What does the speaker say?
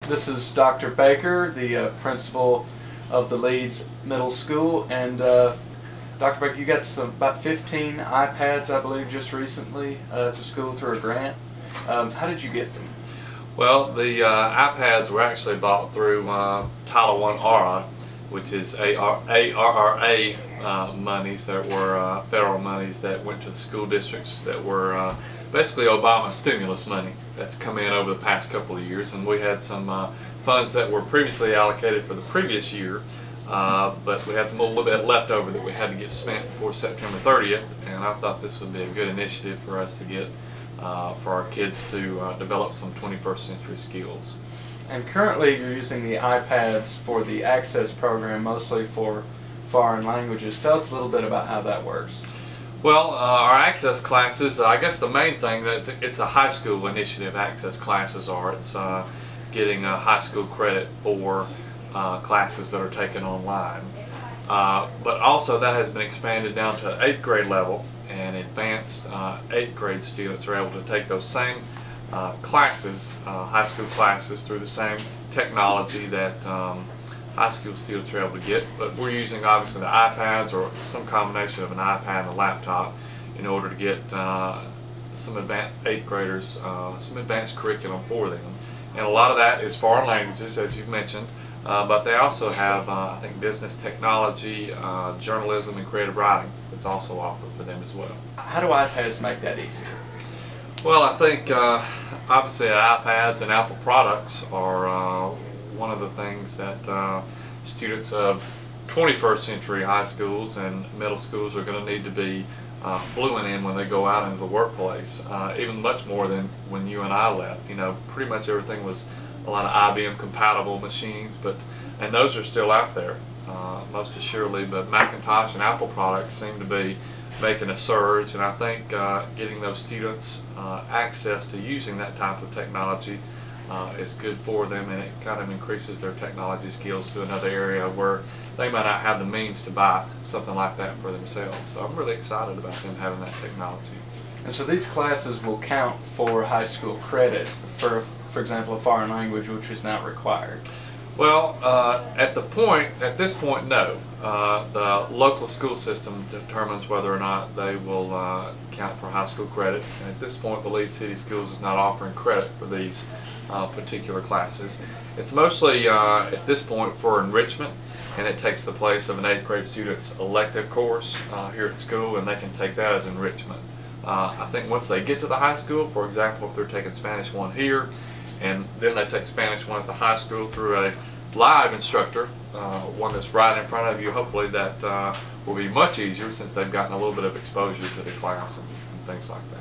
This is Dr. Baker, the principal of the Leeds Middle School, and Dr. Baker, you got about 15 iPads, I believe, just recently to school through a grant. How did you get them? Well, the iPads were actually bought through Title I ARRA, which is ARRA monies that were federal monies that went to the school districts that were basically Obama stimulus money that's come in over the past couple of years, and we had some funds that were previously allocated for the previous year, but we had some a little bit left over that we had to get spent before September 30th, and I thought this would be a good initiative for us to get for our kids to develop some 21st century skills. And currently you're using the iPads for the Access program, mostly for foreign languages. Tell us a little bit about how that works. Well, our Access classes, I guess the main thing that it's a high school initiative. Access classes are. It's getting high school credit for classes that are taken online. But also that has been expanded down to 8th grade level, and advanced 8th grade students are able to take those same classes, high school classes, through the same technology that high school students are able to get, but we're using obviously the iPads or some combination of an iPad and a laptop in order to get some advanced 8th graders some advanced curriculum for them. And a lot of that is foreign languages, as you've mentioned, but they also have I think business technology, journalism, and creative writing that's also offered for them as well. How do iPads make that easier? Well, I think obviously iPads and Apple products are one of the things that students of 21st century high schools and middle schools are going to need to be fluent in when they go out into the workplace, even much more than when you and I left. You know, pretty much everything was a lot of IBM compatible machines, and those are still out there, most assuredly, but Macintosh and Apple products seem to be making a surge, and I think getting those students access to using that type of technology is good for them, and it kind of increases their technology skills to another area where they might not have the means to buy something like that for themselves. So I'm really excited about them having that technology. And so these classes will count for high school credit for example, a foreign language which is not required. Well, at this point, no. The local school system determines whether or not they will count for high school credit. And at this point, the Leeds City Schools is not offering credit for these particular classes. It's mostly, at this point, for enrichment, and it takes the place of an 8th grade student's elective course here at school, and they can take that as enrichment. I think once they get to the high school, for example, if they're taking Spanish 1 here, and then they take Spanish 1 at the high school through a live instructor, one that's right in front of you, hopefully that will be much easier since they've gotten a little bit of exposure to the class and things like that.